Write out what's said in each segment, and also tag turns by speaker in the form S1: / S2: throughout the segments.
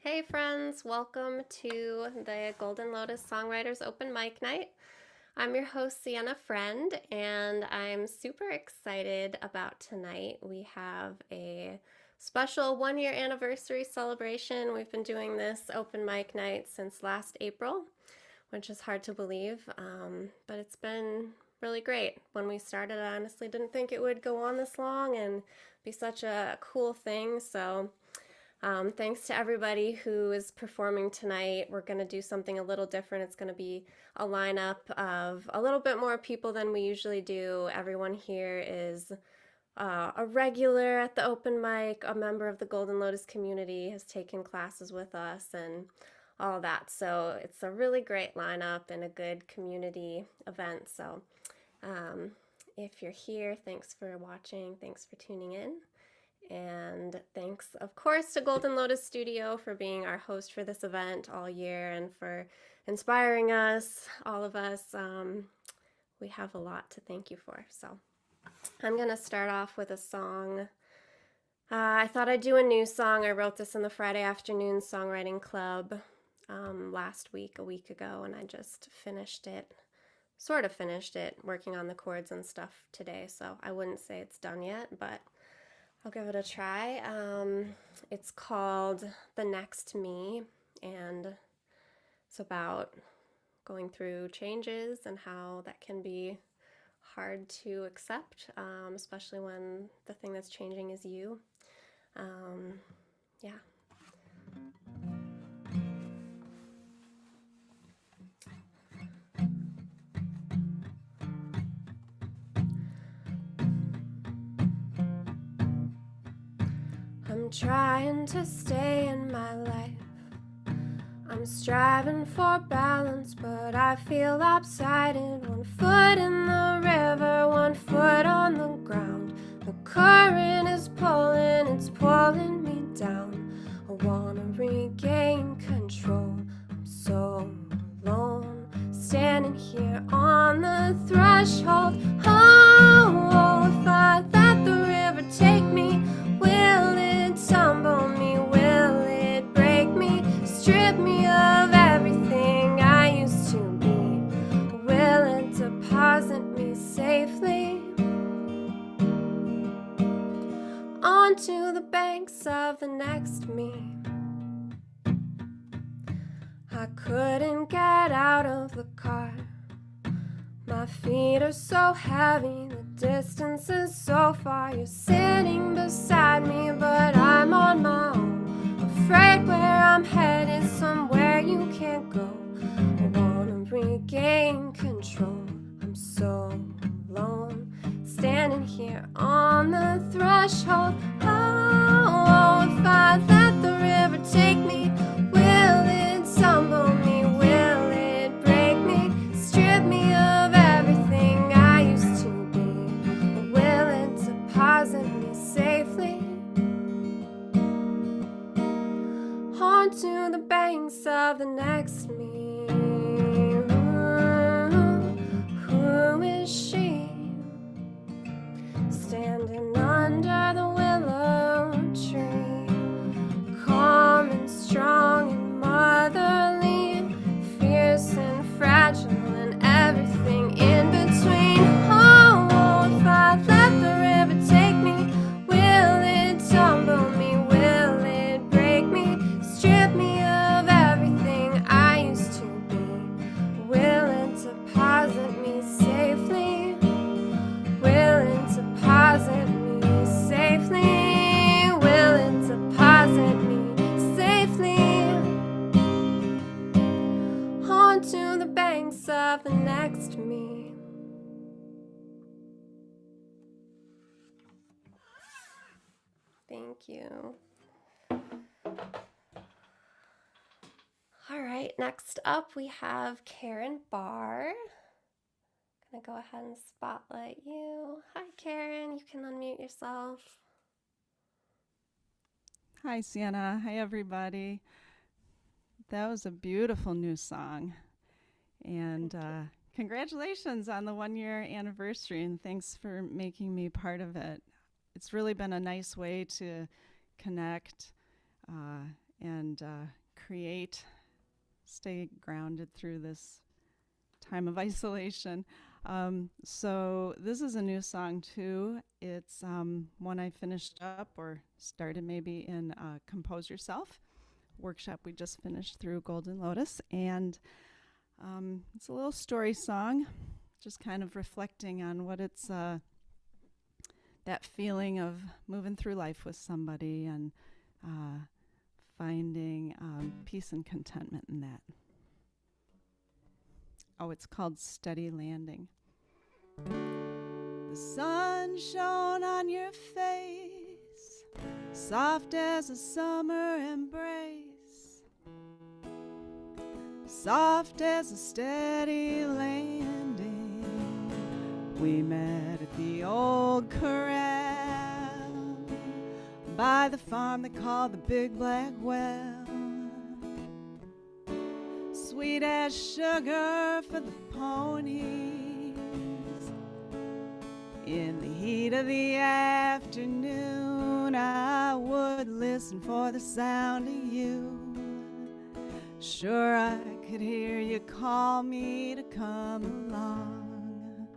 S1: Hey friends, welcome to the Golden Lotus Songwriters Open Mic Night. I'm your host, Siena Friend, and I'm super excited about tonight. We have a special 1-year anniversary celebration. We've been doing this open mic night since last April, which is hard to believe, but it's been really great. When we started, I honestly didn't think it would go on this long and be such a cool thing, so thanks to everybody who is performing tonight. We're going to do something a little different. It's going to be a lineup of a little bit more people than we usually do. Everyone here is a regular at the open mic, a member of the Golden Lotus community, has taken classes with us and all that. So it's a really great lineup and a good community event. So if you're here, thanks for watching. Thanks for tuning in. And thanks, of course, to Golden Lotus Studio for being our host for this event all year and for inspiring us, all of us. We have a lot to thank you for. So I'm going to start off with a song. I thought I'd do a new song. I wrote this in the Friday Afternoon Songwriting Club last week, a week ago, and I just finished it, working on the chords and stuff today. So I wouldn't say it's done yet, but I'll give it a try. It's called The Next Me, and it's about going through changes and how that can be hard to accept, especially when the thing that's changing is you. Yeah. I'm trying to stay in my life. I'm striving for balance, but I feel lopsided. 1 foot in the river, 1 foot on the ground. The current is pulling, it's pulling me down. I wanna regain control. I'm so alone, standing here on the threshold. Oh, if I let the river take me, will it tumble me? Will it break me? Strip me of everything I used to be? Will it deposit me safely onto the banks of the next me? I couldn't get out of the car. My feet are so heavy, the distance is so far. You're sitting beside me, but I'm on my own. Afraid where I'm headed, somewhere you can't go. I wanna regain control. I'm so alone, standing here on the threshold. Oh, if I let the river take me, will it tumble me? Will it break me? Strip me of everything I used to be? Or will it deposit me safely onto the banks of the next me? Who is she? Standing under the willow tree, calm and strong and motherly, fierce and fragile and everything in between. Oh, if I let the river take me, will it tumble me? Will it break me? Strip me of everything I used to be? Will it deposit me safely? Will it deposit me safely? Will it deposit me safely onto the banks of the next me? Thank you. All right, next up we have Karen Barr. I'm gonna go ahead and spotlight you. Hi, Karen. You can unmute yourself.
S2: Hi, Sienna. Hi, everybody. That was a beautiful new song. And congratulations on the 1-year anniversary, and thanks for making me part of it. It's really been a nice way to connect and stay grounded through this time of isolation. So this is a new song too. It's one I finished up or started maybe in Compose Yourself workshop we just finished through Golden Lotus. And it's a little story song, just kind of reflecting on what it's, that feeling of moving through life with somebody and finding peace and contentment in that. Oh, it's called Steady Landing. The sun shone on your face, soft as a summer embrace, soft as a steady landing. We met at the old corral by the farm they call the Big Black Well. Sweet as sugar for the ponies. In the heat of the afternoon, I would listen for the sound of you. Sure, I could hear you call me to come along.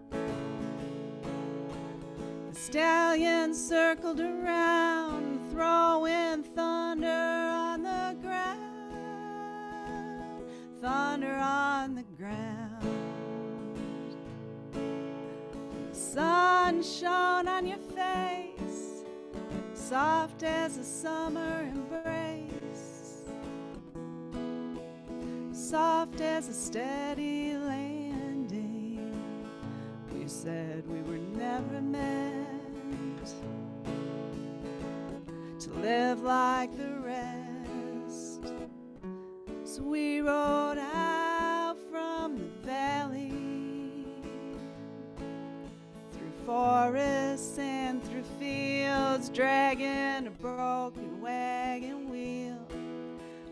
S2: The stallion circled around, throwing thunder on the ground. Thunder on the ground. The sun shone on your face, soft as a summer embrace, soft as a steady landing. We said we were never meant to live like the rest. So we rode out from the valley, through forests and through fields, dragging a broken wagon wheel.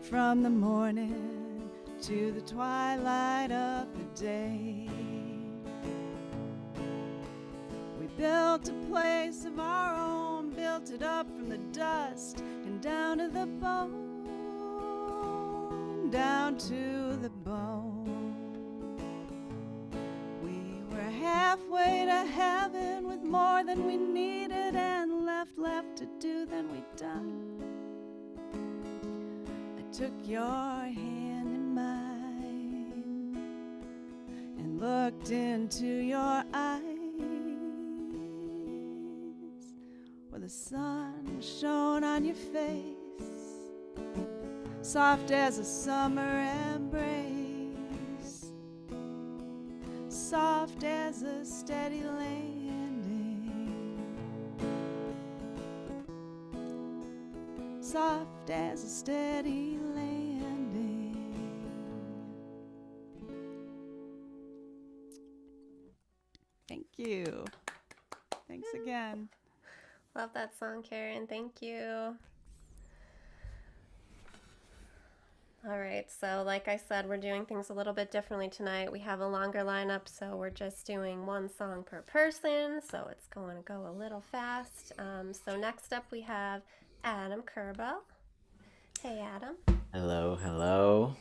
S2: From the morning to the twilight of the day, we built a place of our own, built it up from the dust and down to the bone. Down to the bone. We were halfway to heaven with more than we needed and left to do than we'd done. I took your hand in mine and looked into your eyes where the sun shone on your face, soft as a summer embrace, soft as a steady landing, soft as a steady landing. Thank you. Thanks again.
S1: Love that song, Karen. Thank you. All right, so like I said, we're doing things a little bit differently tonight. We have a longer lineup, so we're just doing one song per person, so it's going to go a little fast. So next up we have Adam Kerbel. Hey, Adam.
S3: Hello, hello.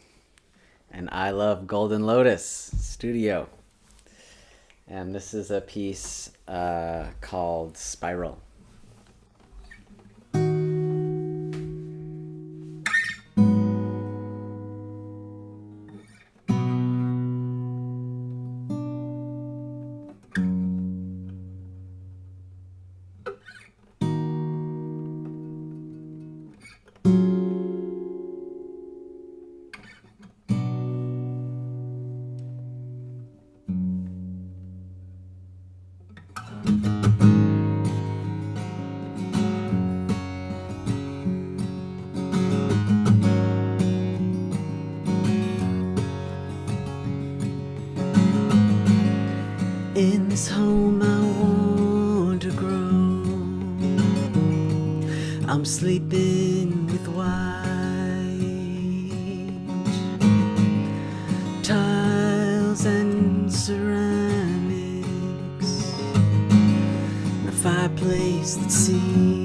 S3: And I love Golden Lotus Studio. And this is a piece called Spiral.
S4: In this home I want to grow, I'm sleeping with white tiles and ceramics, and a fireplace that seems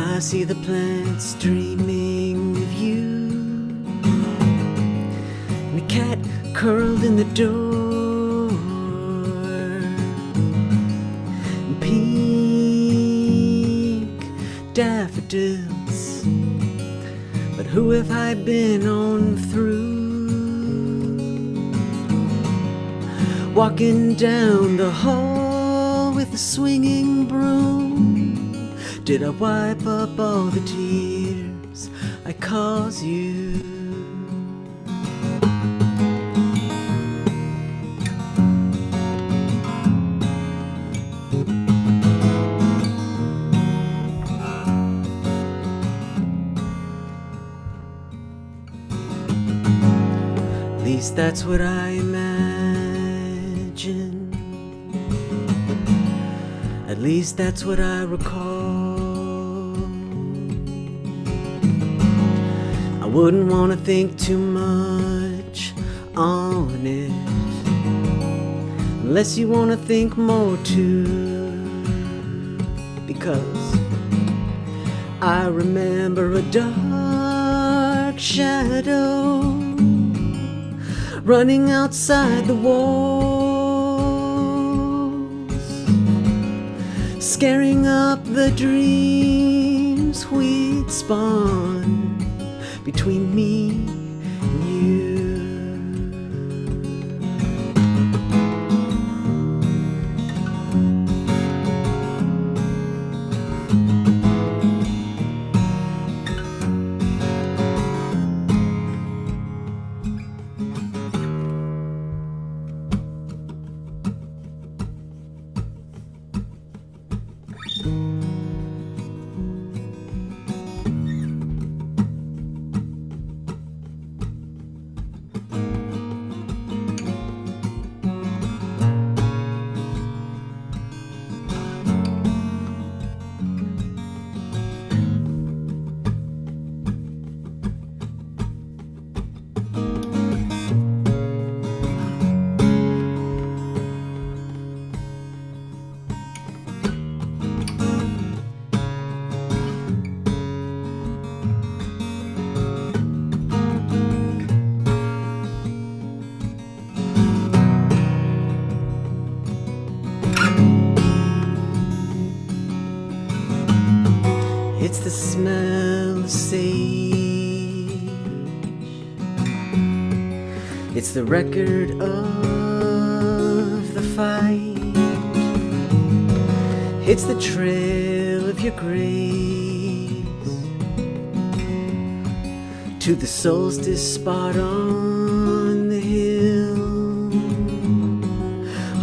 S4: I see the plants dreaming of you, and the cat curled in the door, and pink daffodils. But who have I been on through? Walking down the hall with a swinging broom, did I wipe up all the tears I caused you? At least that's what I imagine. At least that's what I recall. I wouldn't want to think too much on it, unless you want to think more too, because I remember a dark shadow running outside the walls, scaring up the dreams we'd spawned between me and you. It's the smell of sage. It's the record of the fight. It's the trail of your grace to the solstice spot on the hill,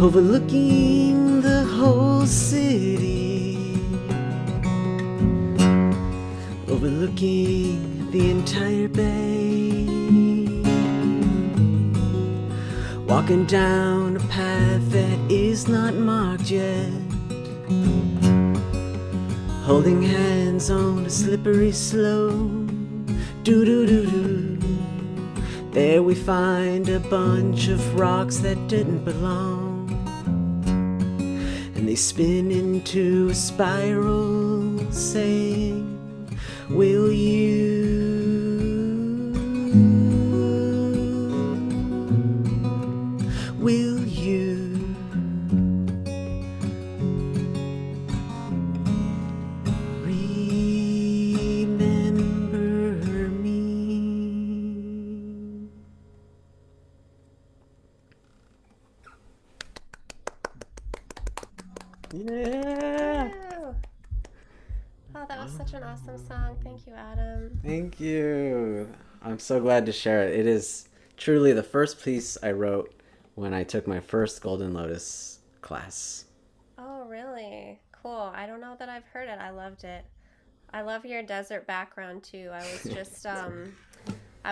S4: overlooking the whole city, overlooking the entire bay, walking down a path that is not marked yet, holding hands on a slippery slope. Do-do-do-do. There we find a bunch of rocks that didn't belong, and they spin into a spiral, saying, will you? Will you? Remember me?
S3: Yeah.
S1: Woo. Oh, that was such an awesome song. Thank you, Adam.
S3: Thank you. I'm so glad to share it. It is truly the first piece I wrote when I took my first Golden Lotus class.
S1: Oh, really? Cool. I don't know that I've heard it. I loved it. I love your desert background too. I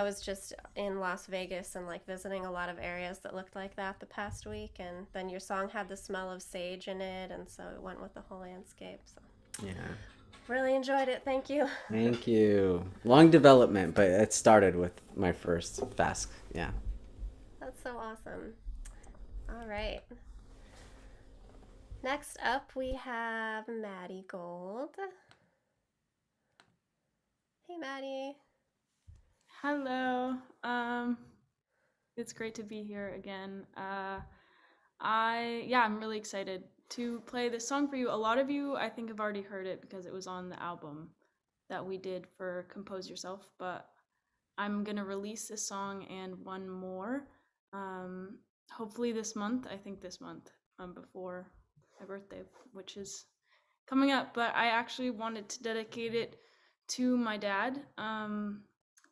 S1: was just in Las Vegas and like visiting a lot of areas that looked like that the past week, and then your song had the smell of sage in it, and so it went with the whole landscape. So
S3: Yeah.
S1: really enjoyed it. Thank you.
S3: Thank you. Long development, but it started with my first fast. Yeah.
S1: That's so awesome. All right. Next up, we have Maddie Gold. Hey, Maddie.
S5: Hello. It's great to be here again. I'm really excited to play this song for you. A lot of you, I think, have already heard it because it was on the album that we did for Compose Yourself, but I'm gonna release this song and one more, hopefully this month. I think this month, before my birthday, which is coming up. But I actually wanted to dedicate it to my dad,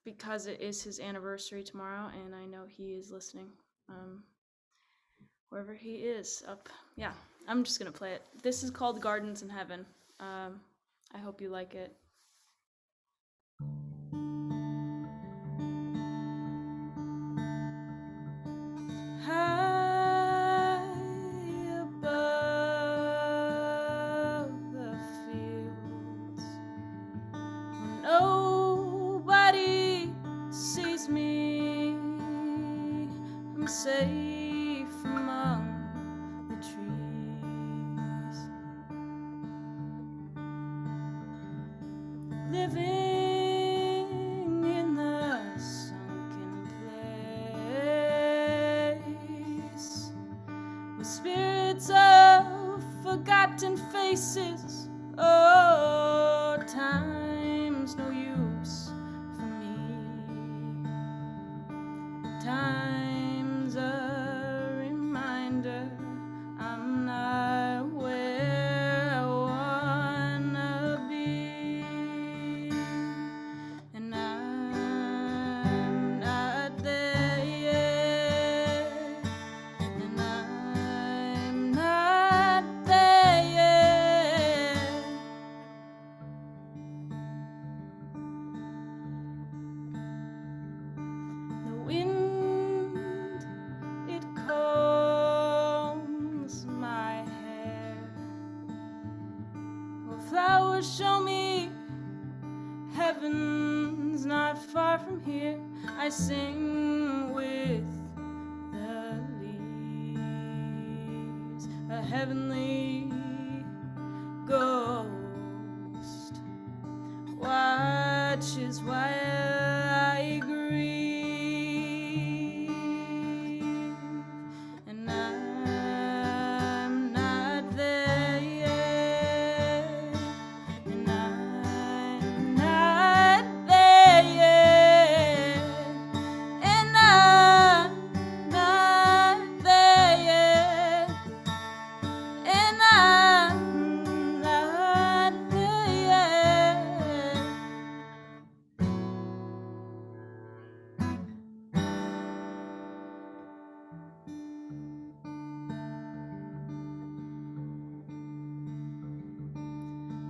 S5: because it is his anniversary tomorrow, and I know he is listening, wherever he is up. Yeah, I'm just gonna play it. This is called Gardens in Heaven. I hope you like it. High above the fields, where nobody sees me, I'm safe among the trees, living in the sunken place, with spirits of forgotten faces. Oh, time's no use for me. Time's a reminder I'm not where I wanna be, and I'm not there yet, and I'm not there yet. The wind, it combs my hair, well, flowers show me heaven's not far from here. I sing with the leaves, a heavenly ghost watches while I grieve, and I'm not there yet, and I'm not there yet, and I'm not there yet, and I'm not there yet.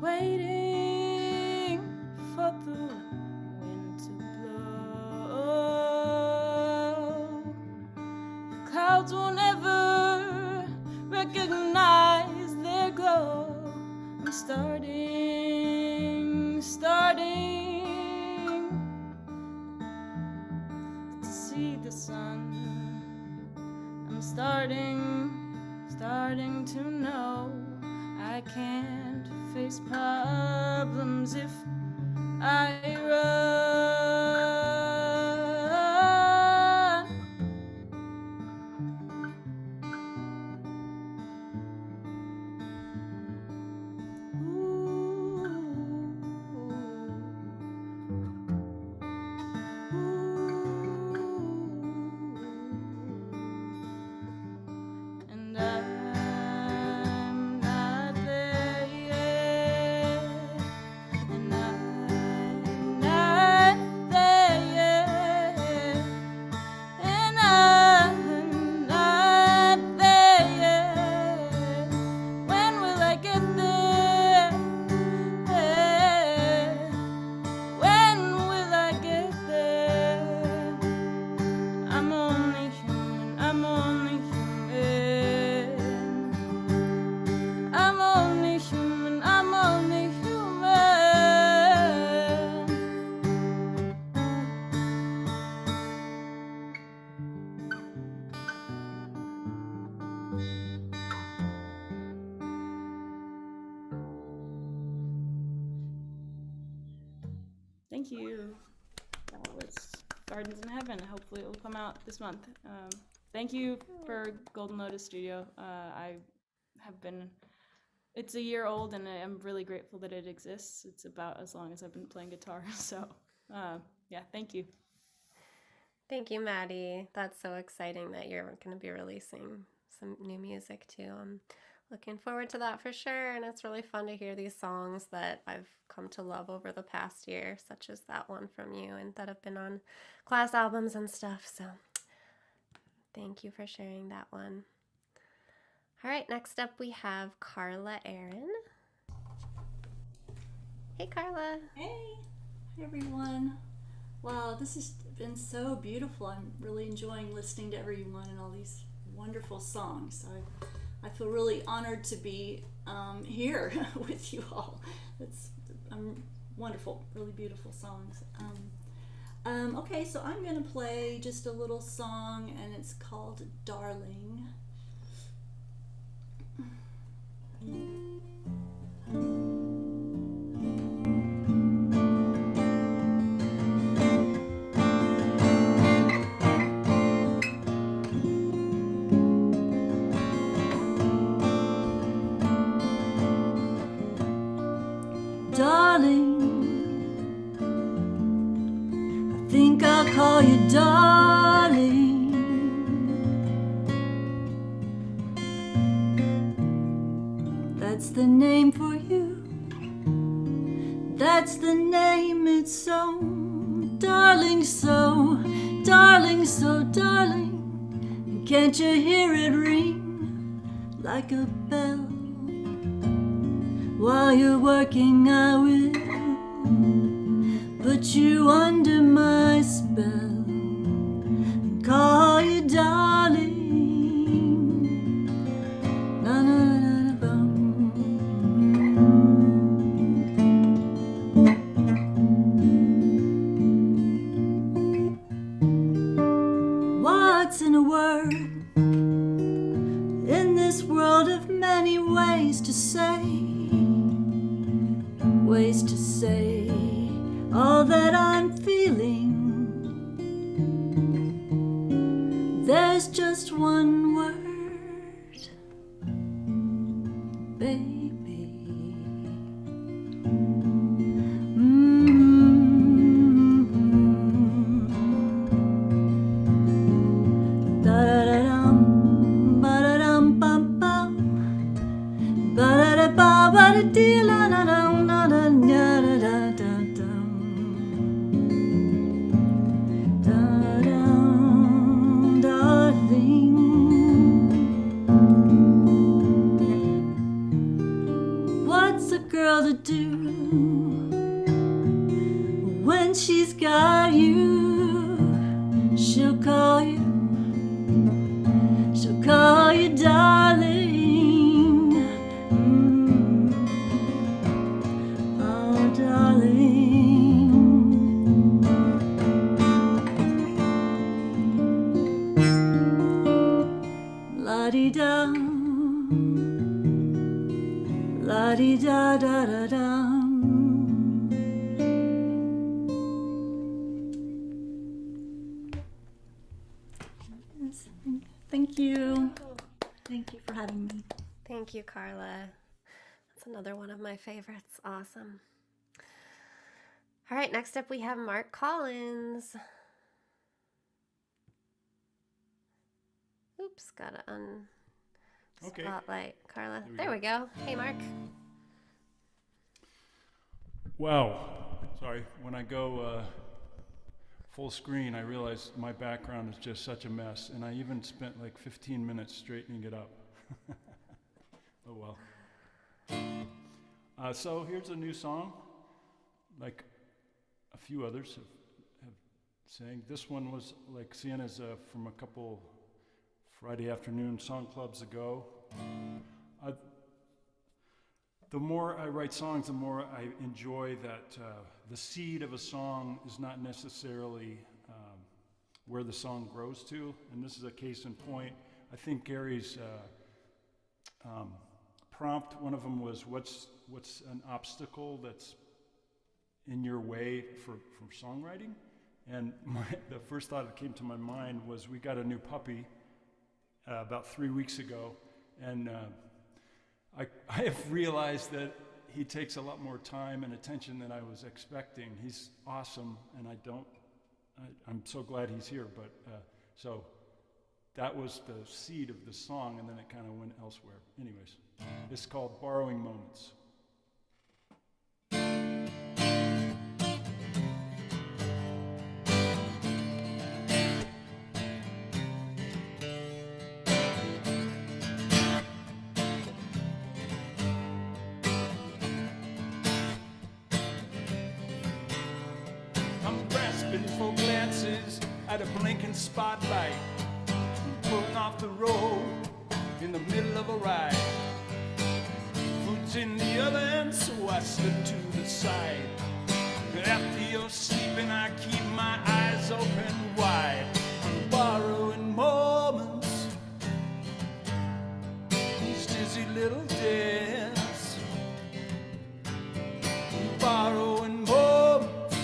S5: Waiting for the wind to blow, the clouds will never recognize their glow. I'm starting to see the sun. I'm starting to know I can't face problems if I run. And I'm not there yet, and I'm Thank you. That was Gardens in Heaven. Hopefully it will come out this month. Thank you for Golden Lotus Studio. It's a year old, and I'm really grateful that it exists. It's about as long as I've been playing guitar. So, yeah, thank you.
S1: Thank you, Maddie. That's so exciting that you're going to be releasing some new music too. I'm looking forward to that for sure. And it's really fun to hear these songs that I've come to love over the past year, such as that one from you, and that have been on class albums and stuff. So thank you for sharing that one. All right, next up we have Carla Aaron. Hey, Carla.
S6: Hey everyone. Wow, this has been so beautiful. I'm really enjoying listening to everyone and all these wonderful songs. I feel really honored to be here with you all. It's wonderful, really beautiful songs. Okay, so I'm going to play just a little song, and it's called Darling. Darling, I think I'll call you darling. That's the name for you. That's the name, it's so darling, so darling, so darling. Can't you hear it ring like a bell? While you're working, I will put you under my spell and call you darling. Na na na na bum. What's in a word? In this world of many ways to say, ways to say all that I'm feeling. There's just one word, baby. Da-da-da-dum, ba-da-dum, bum-bum, ba-da-da-ba, ba-da-dee-la-la-dum. What's a girl to do when she's got you? She'll call you darling. Oh, darling. La-dee-da, la-dee-da-da-da-da. Yes, thank you. Thank you for having me.
S1: Thank you, Carla. That's another one of my favorites. Awesome. All right, next up we have Mark Collins. Oops, gotta spotlight Carla. There we go. Hey, Mark.
S7: Wow. Sorry, when I go full screen, I realize my background is just such a mess, and I even spent like 15 minutes straightening it up. Oh well. So here's a new song, like a few others have sang. This one was like Siena's from a couple Friday afternoon song clubs ago. The more I write songs, the more I enjoy that the seed of a song is not necessarily where the song grows to, and this is a case in point. I think Gary's prompt, one of them was, what's an obstacle that's in your way for songwriting. And the first thought that came to my mind was we got a new puppy about 3 weeks ago, and I have realized that he takes a lot more time and attention than I was expecting. He's awesome, and I'm so glad he's here, but so that was the seed of the song, and then it kind of went elsewhere. Anyways, it's called Borrowing Moments. For glances at a blinking spotlight, pulling off the road in the middle of a ride. Food's in the oven, so I slip to the side. After you're sleeping, I keep my eyes open wide. I'm borrowing moments, these dizzy little days. I'm borrowing moments,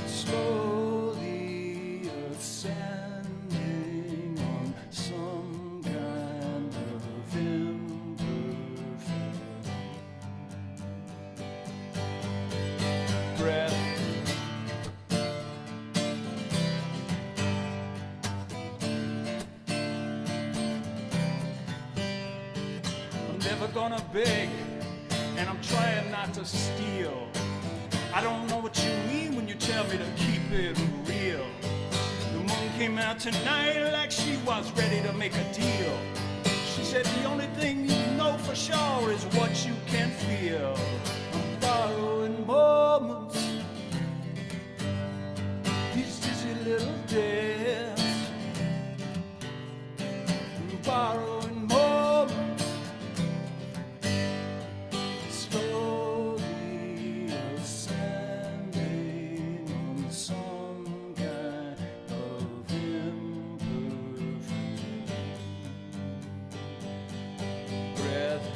S7: slowly ascending on some kind of imperfect breath. I'm never gonna beg, and I'm trying not to steal. I don't know what you mean when you tell me to keep it real. The moon came out tonight like she was ready to make a deal. She said the only thing you know for sure is what you can feel. I'm borrowing moments, these dizzy little days. I'm borrowing moments, slowly ascending on some kind of imperfect breath.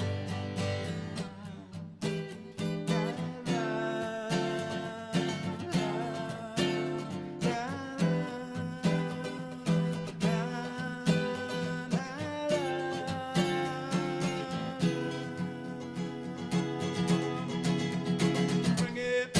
S7: Bring it.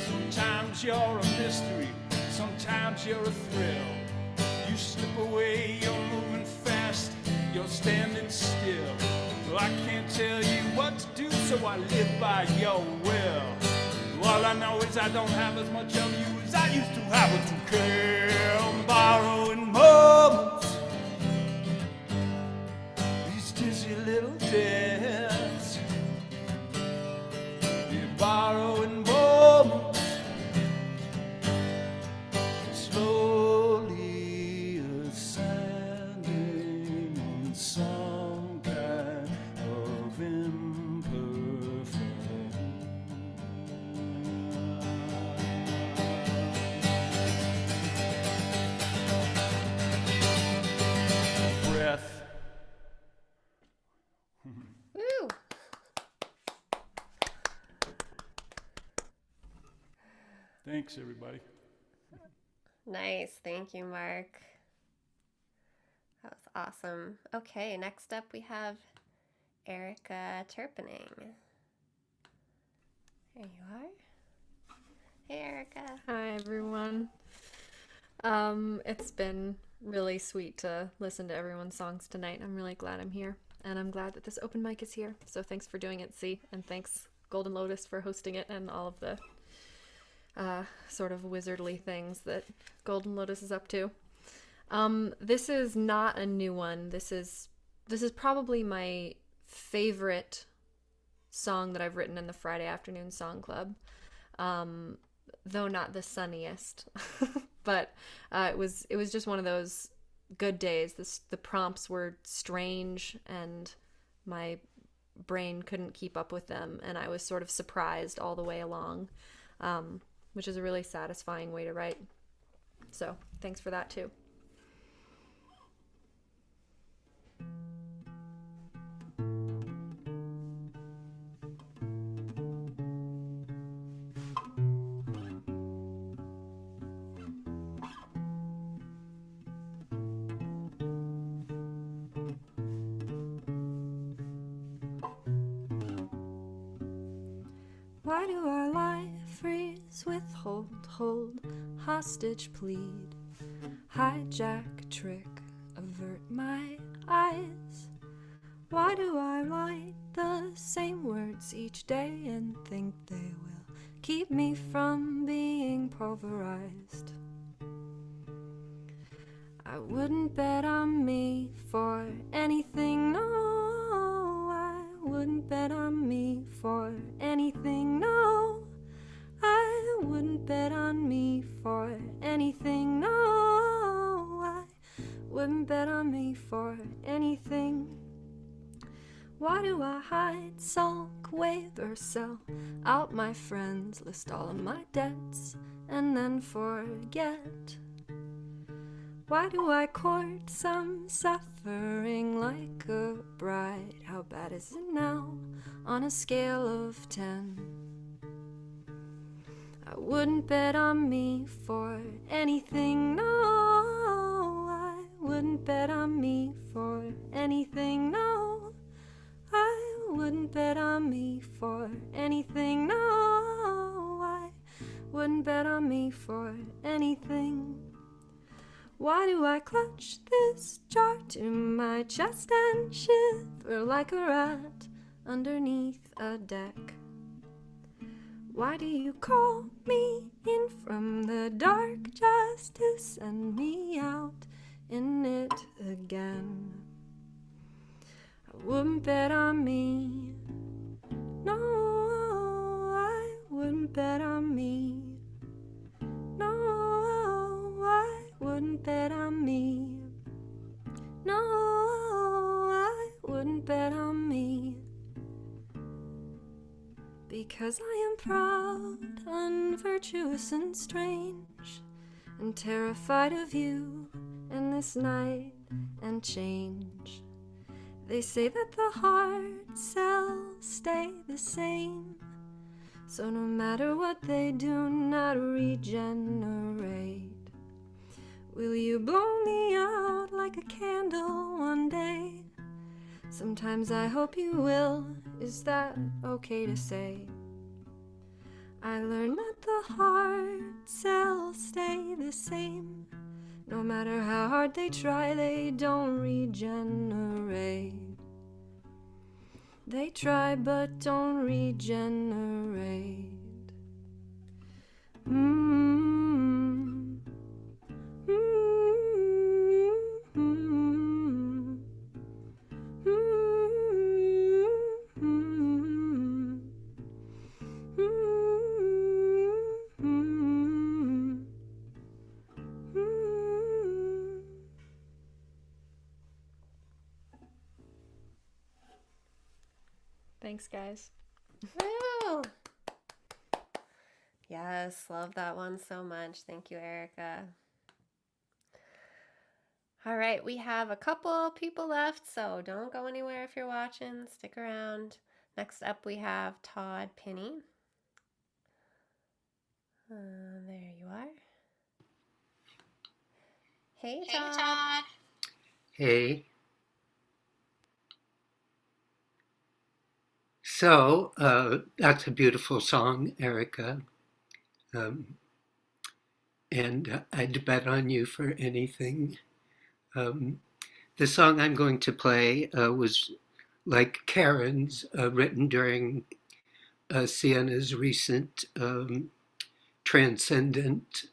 S7: Sometimes you're a mystery, sometimes you're a thrill. You slip away, you're moving fast, you're standing still. Well, I can't tell you what to do, so I live by your will. All I know is I don't have as much of you as I used to have it to care. I'm borrowing moments, these dizzy little days. You're borrowing moments, slowly ascending on some kind of imperfect breath.
S1: Woo!
S7: Thanks, everybody.
S1: Nice. Thank you, Mark. That was awesome. Okay, next up we have Erica Terpening. There you are. Hey, Erica.
S8: Hi, everyone. It's been really sweet to listen to everyone's songs tonight. I'm really glad I'm here, and I'm glad that this open mic is here. So thanks for doing it, C, and thanks Golden Lotus for hosting it and all of the sort of wizardly things that Golden Lotus is up to. This is not a new one. This is probably my favorite song that I've written in the Friday Afternoon Song Club, though not the sunniest. But it was just one of those good days. The prompts were strange, and my brain couldn't keep up with them, and I was sort of surprised all the way along, which is a really satisfying way to write. So thanks for that too. Why do I lie, freeze, withhold, hold, hostage, plead, hijack, trick, avert my eyes? Why do I write the same words each day and think they will keep me from being pulverized? I wouldn't bet on me for anything, no. I wouldn't bet on me for anything, no. I wouldn't bet on me for anything, no. I wouldn't bet on me for anything. Why do I hide, sulk, wave, or sell out my friends, list all of my debts, and then forget? Why do I court some suffering like a bride? How bad is it now on a scale of 10? I wouldn't bet on me for anything, no. I wouldn't bet on me for anything, no. I wouldn't bet on me for anything, no. I wouldn't bet on me for anything. Why do I clutch this jar to my chest and shiver like a rat underneath a deck? Why do you call me in from the dark just to send me out in it again? I wouldn't bet on me, no, I wouldn't bet on me, no, I wouldn't bet on me, no, I wouldn't bet on me. Because I am proud, unvirtuous and strange, and terrified of you and this night and change. They say that the hard cells stay the same, so no matter what they do not regenerate. Will you blow me out like a candle one day? Sometimes I hope you will. Is that okay to say? I learned that the heart cells stay the same. No matter how hard they try, they don't regenerate. They try but don't regenerate. Thanks, guys.
S1: Woo! Yes, love that one so much. Thank you, Erica. All right, we have a couple people left, so don't go anywhere if you're watching. Stick around. Next up, we have Todd Pinney. There you are. Hey, Todd.
S9: Hey. So, that's a beautiful song, Erica. And I'd bet on you for anything. The song I'm going to play was like Karen's, written during Siena's recent Transcendent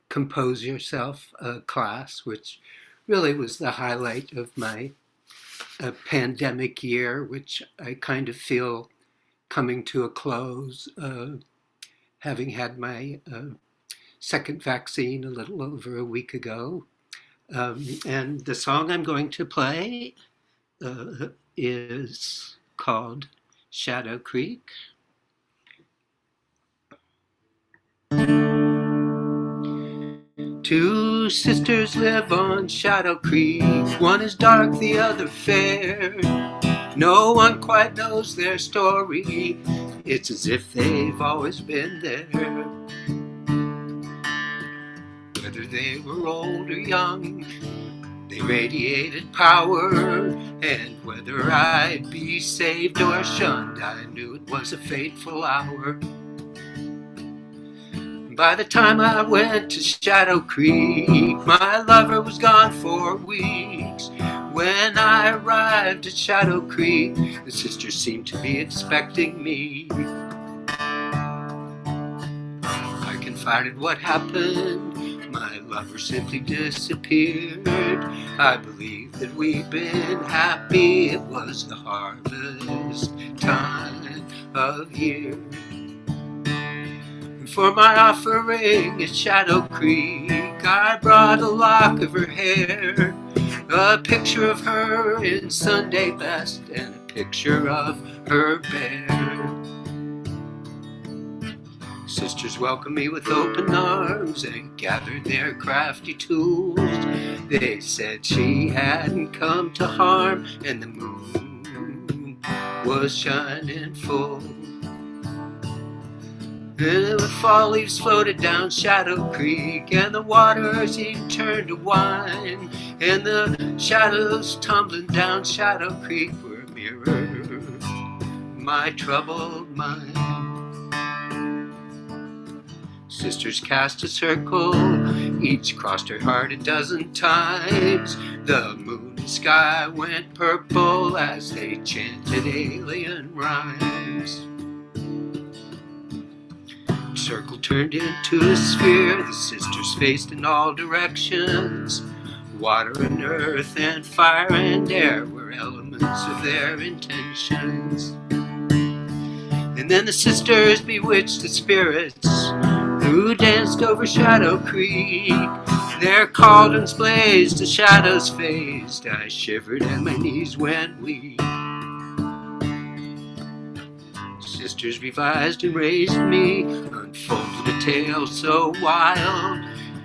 S9: Compose Yourself class, which really was the highlight of my pandemic year, which I kind of feel coming to a close, having had my second vaccine a little over a week ago. And the song I'm going to play is called Shadow Creek. Two sisters live on Shadow Creek. One is dark, the other fair. No one quite knows their story. It's as if they've always been there. Whether they were old or young, they radiated power. And whether I'd be saved or shunned, I knew it was a fateful hour. By the time I went to Shadow Creek, my lover was gone for weeks. When I arrived at Shadow Creek, the sisters seemed to be expecting me. I confided what happened. My lover simply disappeared. I believe that we've been happy. It was the harvest time of year. For my offering at Shadow Creek, I brought a lock of her hair, a picture of her in Sunday best, and a picture of her bear. Sisters welcomed me with open arms and gathered their crafty tools. They said she hadn't come to harm, and the moon was shining full. And the fall leaves floated down Shadow Creek, and the waters even turned to wine, and the shadows tumbling down Shadow Creek were a mirror of my troubled mind. Sisters cast a circle, each crossed her heart a dozen times. The moon and sky went purple as they chanted alien rhymes. Circle turned into a sphere, the sisters faced in all directions. Water and earth and fire and air were elements of their intentions. And then the sisters bewitched the spirits who danced over Shadow Creek. Their cauldrons blazed, the shadows phased. I shivered and my knees went weak. Sisters revised and raised me, unfolded a tale so wild.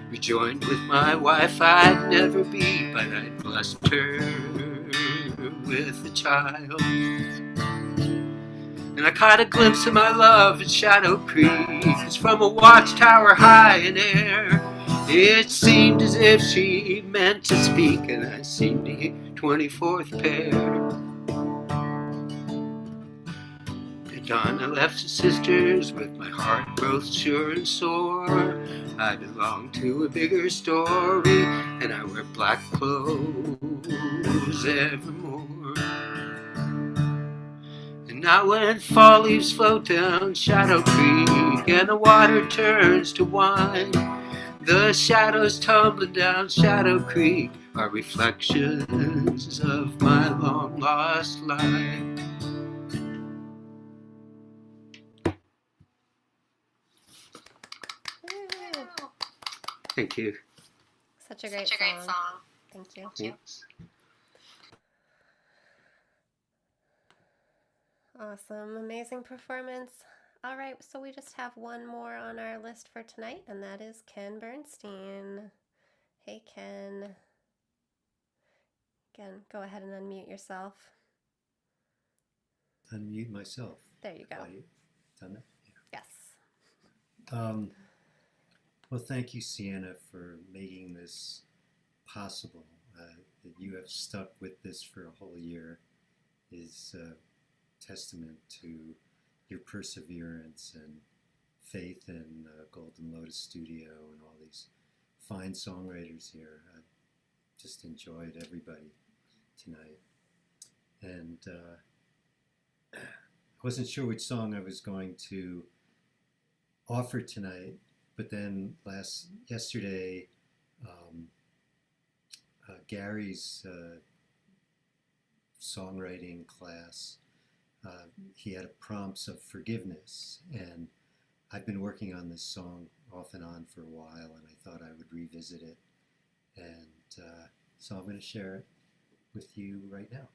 S9: Rejoined with my wife I'd never be, but I'd blessed her with a child. And I caught a glimpse of my love at Shadow Creek, as from a watchtower high in air. It seemed as if she meant to speak, and I seemed to hear 24th pair. At dawn I left the sisters with my heart both sure and sore. I belong to a bigger story, and I wear black clothes evermore. And now when fall leaves float down Shadow Creek, and the water turns to wine, the shadows tumbling down Shadow Creek are reflections of my long lost life. Thank you.
S1: Such a great song. Thank you.
S9: Thanks.
S1: Awesome. Amazing performance. All right, so we just have one more on our list for tonight, and that is Ken Bernstein. Hey, Ken. Again, go ahead and unmute yourself.
S10: Unmute myself.
S1: There you go.
S10: Done that?
S1: Yes.
S10: Well, thank you, Siena, for making this possible. That you have stuck with this for a whole year is a testament to your perseverance and faith in Golden Lotus Studio and all these fine songwriters here. I just enjoyed everybody tonight. And I wasn't sure which song I was going to offer tonight, but then yesterday, Gary's songwriting class, he had prompts of forgiveness, and I've been working on this song off and on for a while, and I thought I would revisit it, and so I'm going to share it with you right now.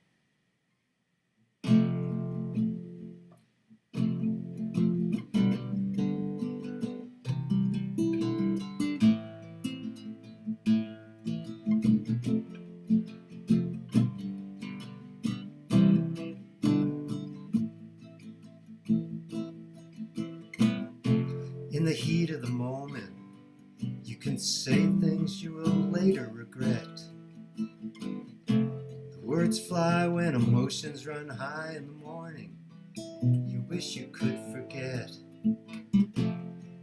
S10: the heat of the moment, you can say things you will later regret. The words fly when emotions run high in the morning. You wish you could forget.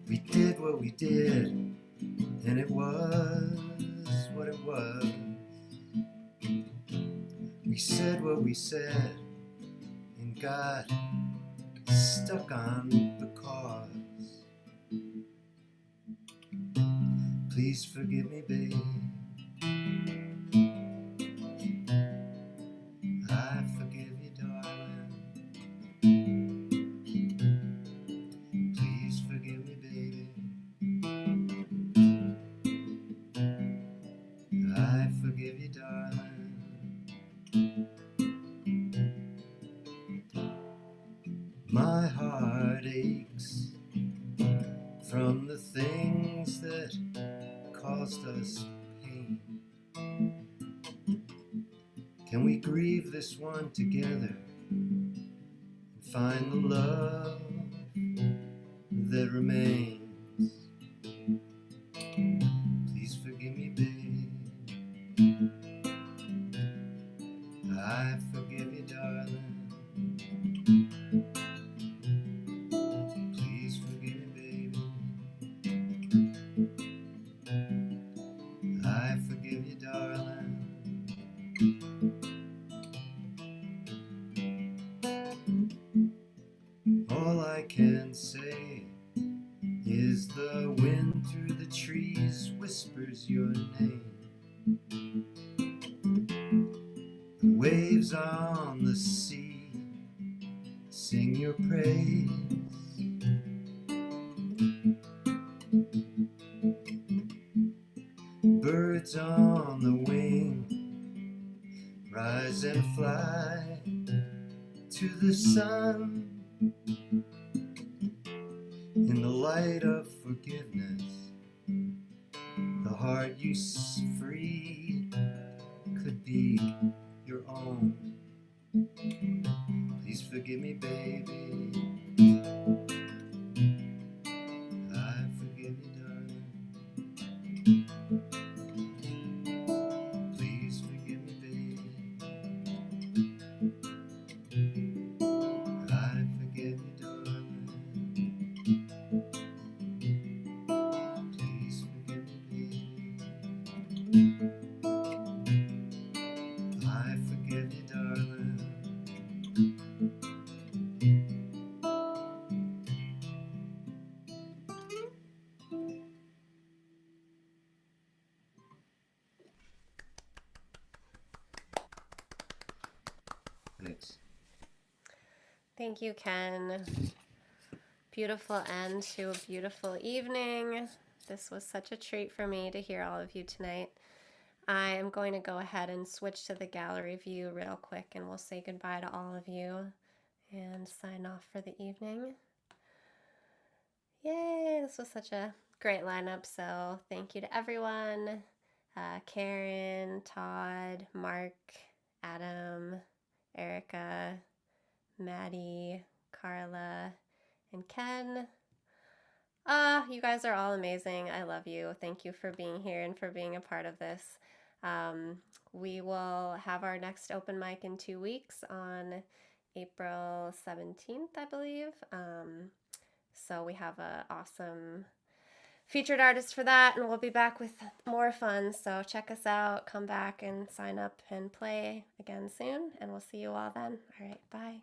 S10: We did what we did, and it was what it was. We said what we said, and got stuck on the cause. Please forgive me, babe. I forgive you, darling. Please forgive me, baby. I forgive you, darling. My heart aches from the things that caused us pain. Can we grieve this one together and find the love that remains? Please forgive me, babe. I forgive you, darling. Please forgive me, baby. I forgive you, darling. All I can say is the wind through the trees whispers your name. The waves on the sea sing your praise. Birds on the wing rise and fly to the sun. In the light of forgiveness, the heart you free could be your own. Please forgive me, baby. I forgive you, darling. Please forgive me, baby. I forgive you, darling. Please forgive me, baby. I forgive you, darling. Thanks.
S1: Thank you, Ken. Beautiful end to a beautiful evening. This was such a treat for me to hear all of you tonight. I am going to go ahead and switch to the gallery view real quick, and we'll say goodbye to all of you and sign off for the evening. Yay, this was such a great lineup, so thank you to everyone. Karen, Todd, Mark, Adam, Erica, Maddie, Carla, and Ken. You guys are all amazing. I love you. Thank you for being here and for being a part of this. We will have our next open mic in 2 weeks on April 17th, I believe. So we have an awesome featured artist for that, and we'll be back with more fun. So check us out, come back and sign up and play again soon, and we'll see you all then. All right, bye.